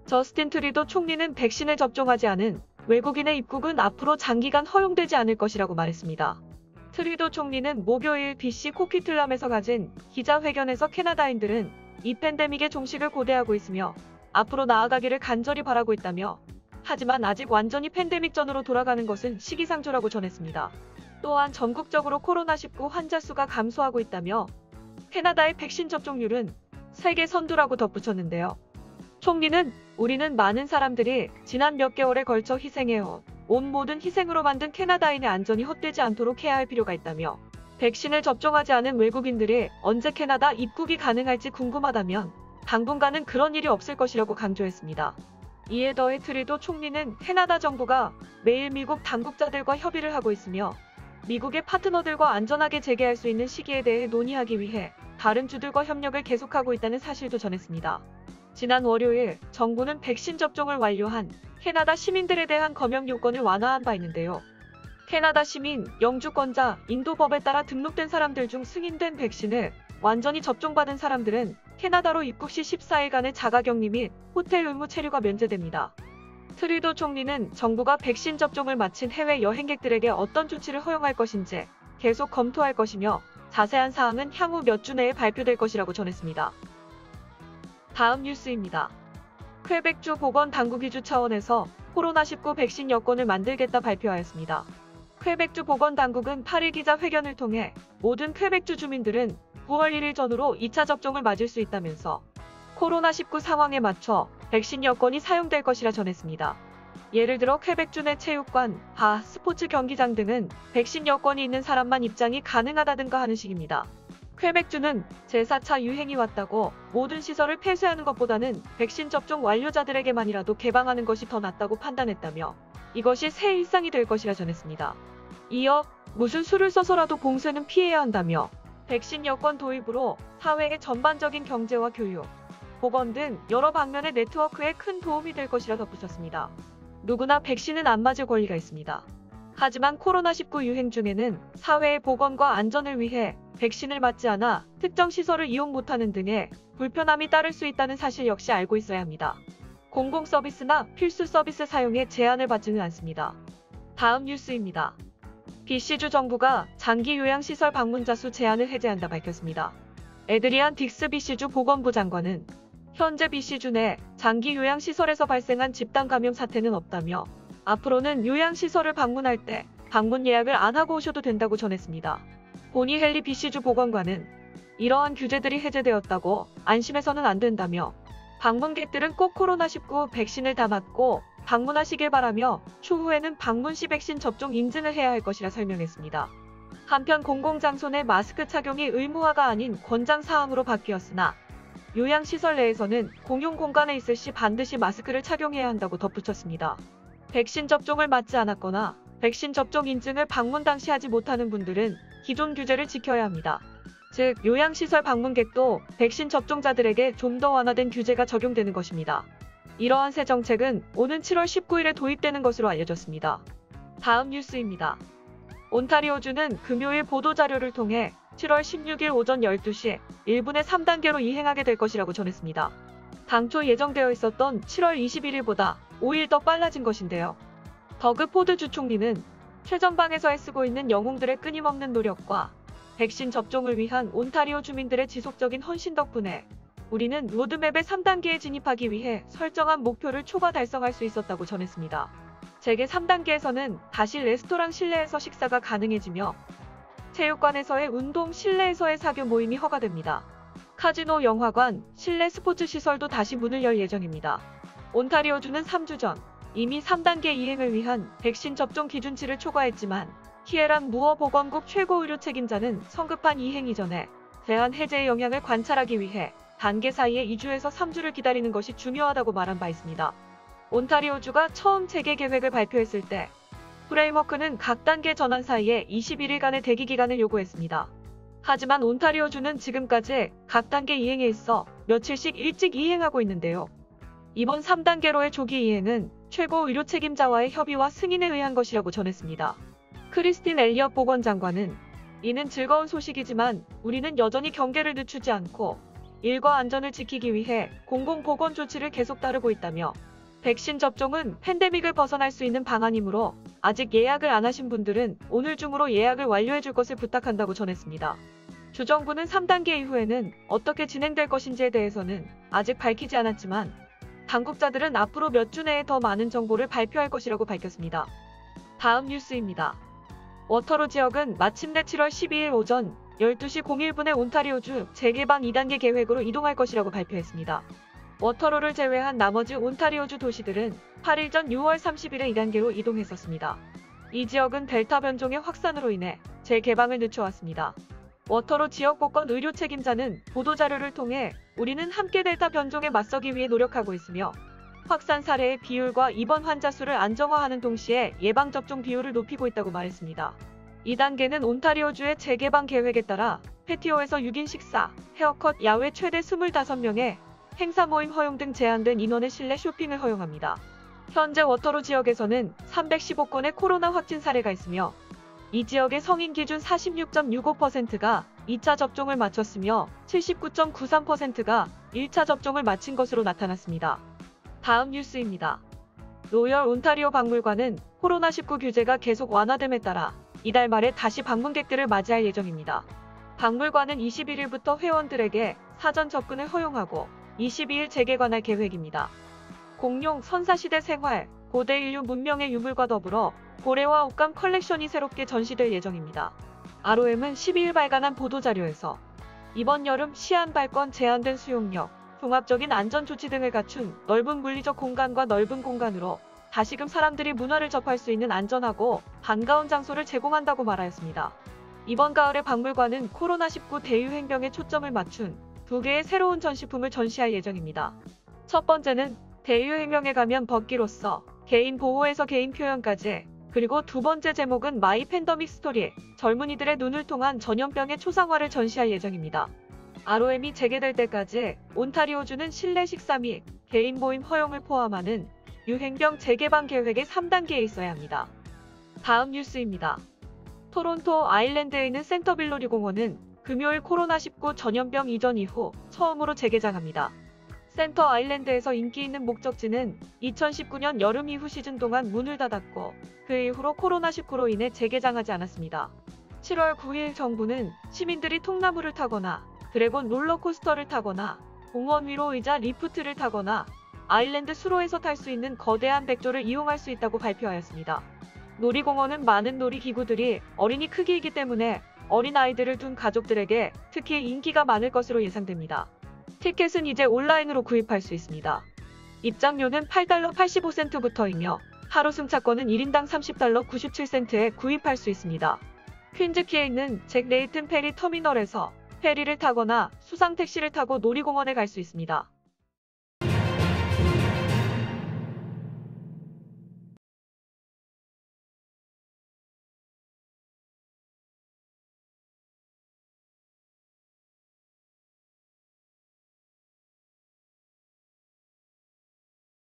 저스틴 트리도 총리는 백신을 접종하지 않은 외국인의 입국은 앞으로 장기간 허용되지 않을 것이라고 말했습니다. 트리도 총리는 목요일 BC 코키틀람에서 가진 기자회견에서 캐나다인들은 이 팬데믹의 종식을 고대하고 있으며 앞으로 나아가기를 간절히 바라고 있다며, 하지만 아직 완전히 팬데믹 전으로 돌아가는 것은 시기상조라고 전했습니다. 또한 전국적으로 코로나19 환자 수가 감소하고 있다며 캐나다의 백신 접종률은 세계 선두라고 덧붙였는데요. 총리는 우리는 많은 사람들이 지난 몇 개월에 걸쳐 희생해온 모든 희생으로 만든 캐나다인의 안전이 헛되지 않도록 해야 할 필요가 있다며, 백신을 접종하지 않은 외국인들이 언제 캐나다 입국이 가능할지 궁금하다면 당분간은 그런 일이 없을 것이라고 강조했습니다. 이에 더해 트리도 총리는 캐나다 정부가 매일 미국 당국자들과 협의를 하고 있으며 미국의 파트너들과 안전하게 재개할 수 있는 시기에 대해 논의하기 위해 다른 주들과 협력을 계속하고 있다는 사실도 전했습니다. 지난 월요일 정부는 백신 접종을 완료한 캐나다 시민들에 대한 검역 요건을 완화한 바 있는데요. 캐나다 시민, 영주권자, 인도법에 따라 등록된 사람들 중 승인된 백신을 완전히 접종받은 사람들은 캐나다로 입국 시 14일간의 자가격리 및 호텔 의무 체류가 면제됩니다. 트리도 총리는 정부가 백신 접종을 마친 해외 여행객들에게 어떤 조치를 허용할 것인지 계속 검토할 것이며 자세한 사항은 향후 몇 주 내에 발표될 것이라고 전했습니다. 다음 뉴스입니다. 퀘벡주 보건당국이 주 차원에서 코로나19 백신 여권을 만들겠다 발표하였습니다. 퀘벡주 보건당국은 8일 기자회견을 통해 모든 퀘벡주 주민들은 9월 1일 전후로 2차 접종을 맞을 수 있다면서 코로나19 상황에 맞춰 백신 여권이 사용될 것이라 전했습니다. 예를 들어 퀘벡주 내 체육관, 바, 스포츠 경기장 등은 백신 여권이 있는 사람만 입장이 가능하다든가 하는 식입니다. 퀘벡주는 제4차 유행이 왔다고 모든 시설을 폐쇄하는 것보다는 백신 접종 완료자들에게만이라도 개방하는 것이 더 낫다고 판단했다며 이것이 새 일상이 될 것이라 전했습니다. 이어 무슨 수를 써서라도 봉쇄는 피해야 한다며 백신 여권 도입으로 사회의 전반적인 경제와 교육, 보건 등 여러 방면의 네트워크에 큰 도움이 될 것이라 덧붙였습니다. 누구나 백신은 안 맞을 권리가 있습니다. 하지만 코로나19 유행 중에는 사회의 보건과 안전을 위해 백신을 맞지 않아 특정 시설을 이용 못하는 등의 불편함이 따를 수 있다는 사실 역시 알고 있어야 합니다. 공공 서비스나 필수 서비스 사용에 제한을 받지는 않습니다. 다음 뉴스입니다. BC주 정부가 장기 요양시설 방문자 수 제한을 해제한다 밝혔습니다. 에드리안 딕스 BC주 보건부 장관은 현재 BC주 내 장기 요양시설에서 발생한 집단 감염 사태는 없다며 앞으로는 요양시설을 방문할 때 방문 예약을 안 하고 오셔도 된다고 전했습니다. 보니 헨리 BC주 보건관은 이러한 규제들이 해제되었다고 안심해서는 안 된다며 방문객들은 꼭 코로나19 백신을 다 맞고 방문하시길 바라며 추후에는 방문 시 백신 접종 인증을 해야 할 것이라 설명했습니다. 한편 공공장소 내 마스크 착용이 의무화가 아닌 권장사항으로 바뀌었으나 요양시설 내에서는 공용 공간에 있을 시 반드시 마스크를 착용해야 한다고 덧붙였습니다. 백신 접종을 맞지 않았거나 백신 접종 인증을 방문 당시 하지 못하는 분들은 기존 규제를 지켜야 합니다. 즉 요양시설 방문객도 백신 접종자들에게 좀 더 완화된 규제가 적용되는 것입니다. 이러한 새 정책은 오는 7월 19일에 도입되는 것으로 알려졌습니다. 다음 뉴스입니다. 온타리오주는 금요일 보도자료를 통해 7월 16일 오전 12시 1분에 3단계로 이행하게 될 것이라고 전했습니다. 당초 예정되어 있었던 7월 21일보다 5일 더 빨라진 것인데요. 더그 포드 주 총리는 최전방에서 애쓰고 있는 영웅들의 끊임없는 노력과 백신 접종을 위한 온타리오 주민들의 지속적인 헌신 덕분에 우리는 로드맵의 3단계에 진입하기 위해 설정한 목표를 초과 달성할 수 있었다고 전했습니다. 재개 3단계에서는 다시 레스토랑 실내에서 식사가 가능해지며 체육관에서의 운동, 실내에서의 사교 모임이 허가됩니다. 카지노, 영화관, 실내 스포츠 시설도 다시 문을 열 예정입니다. 온타리오주는 3주 전 이미 3단계 이행을 위한 백신 접종 기준치를 초과했지만 키에란 무어 보건국 최고 의료 책임자는 성급한 이행 이전에 대한 해제의 영향을 관찰하기 위해 단계 사이에 2주에서 3주를 기다리는 것이 중요하다고 말한 바 있습니다. 온타리오주가 처음 재개 계획을 발표했을 때 프레임워크는 각 단계 전환 사이에 21일간의 대기 기간을 요구했습니다. 하지만 온타리오주는 지금까지 각 단계 이행에 있어 며칠씩 일찍 이행하고 있는데요. 이번 3단계로의 조기 이행은 최고 의료 책임자와의 협의와 승인에 의한 것이라고 전했습니다. 크리스틴 엘리엇 보건장관은 이는 즐거운 소식이지만 우리는 여전히 경계를 늦추지 않고 일과 안전을 지키기 위해 공공보건 조치를 계속 따르고 있다며 백신 접종은 팬데믹을 벗어날 수 있는 방안이므로 아직 예약을 안 하신 분들은 오늘 중으로 예약을 완료해 줄 것을 부탁한다고 전했습니다. 주정부는 3단계 이후에는 어떻게 진행될 것인지에 대해서는 아직 밝히지 않았지만 당국자들은 앞으로 몇 주 내에 더 많은 정보를 발표할 것이라고 밝혔습니다. 다음 뉴스입니다. 워터로 지역은 마침내 7월 12일 오전 12시 01분에 온타리오주 재개방 2단계 계획으로 이동할 것이라고 발표했습니다. 워터로를 제외한 나머지 온타리오주 도시들은 8일 전 6월 30일에 2단계로 이동했었습니다. 이 지역은 델타 변종의 확산으로 인해 재개방을 늦춰왔습니다. 워터로 지역 보건 의료 책임자는 보도자료를 통해 우리는 함께 델타 변종에 맞서기 위해 노력하고 있으며 확산 사례의 비율과 입원 환자 수를 안정화하는 동시에 예방접종 비율을 높이고 있다고 말했습니다. 2단계는 온타리오주의 재개방 계획에 따라 패티오에서 6인 식사, 헤어컷, 야외 최대 25명의 행사 모임 허용 등 제한된 인원의 실내 쇼핑을 허용합니다. 현재 워터로 지역에서는 315건의 코로나 확진 사례가 있으며 이 지역의 성인 기준 46.65%가 2차 접종을 마쳤으며 79.93%가 1차 접종을 마친 것으로 나타났습니다. 다음 뉴스입니다. 로열 온타리오 박물관은 코로나19 규제가 계속 완화됨에 따라 이달 말에 다시 방문객들을 맞이할 예정입니다. 박물관은 21일부터 회원들에게 사전 접근을 허용하고 22일 재개관할 계획입니다. 공룡, 선사시대 생활, 고대 인류 문명의 유물과 더불어 고래와 옷감 컬렉션이 새롭게 전시될 예정입니다. ROM은 12일 발간한 보도자료에서 이번 여름 시한 발권 제한된 수용력, 종합적인 안전조치 등을 갖춘 넓은 물리적 공간과 넓은 공간으로 다시금 사람들이 문화를 접할 수 있는 안전하고 반가운 장소를 제공한다고 말하였습니다. 이번 가을에 박물관은 코로나19 대유행병에 초점을 맞춘 2개의 새로운 전시품을 전시할 예정입니다. 첫 번째는 대유행병에 가면 벗기로서 개인 보호에서 개인 표현까지, 그리고 두 번째 제목은 마이 팬더믹 스토리, 젊은이들의 눈을 통한 전염병의 초상화를 전시할 예정입니다. ROM이 재개될 때까지 온타리오주는 실내 식사 및 개인 모임 허용을 포함하는 유행병 재개방 계획의 3단계에 있어야 합니다. 다음 뉴스입니다. 토론토 아일랜드에 있는 센터빌로리 공원은 금요일 코로나19 전염병 이전 이후 처음으로 재개장합니다. 센터 아일랜드에서 인기 있는 목적지는 2019년 여름 이후 시즌 동안 문을 닫았고 그 이후로 코로나19로 인해 재개장하지 않았습니다. 7월 9일 정부는 시민들이 통나무를 타거나 드래곤 롤러코스터를 타거나 공원 위로 의자 리프트를 타거나 아일랜드 수로에서 탈 수 있는 거대한 백조를 이용할 수 있다고 발표하였습니다. 놀이공원은 많은 놀이기구들이 어린이 크기이기 때문에 어린아이들을 둔 가족들에게 특히 인기가 많을 것으로 예상됩니다. 티켓은 이제 온라인으로 구입할 수 있습니다. 입장료는 $8 85센트부터이며 하루 승차권은 1인당 $30 97센트에 구입할 수 있습니다. 퀸즈키에 있는 잭 레이튼 페리 터미널에서 페리를 타거나 수상 택시를 타고 놀이공원에 갈 수 있습니다.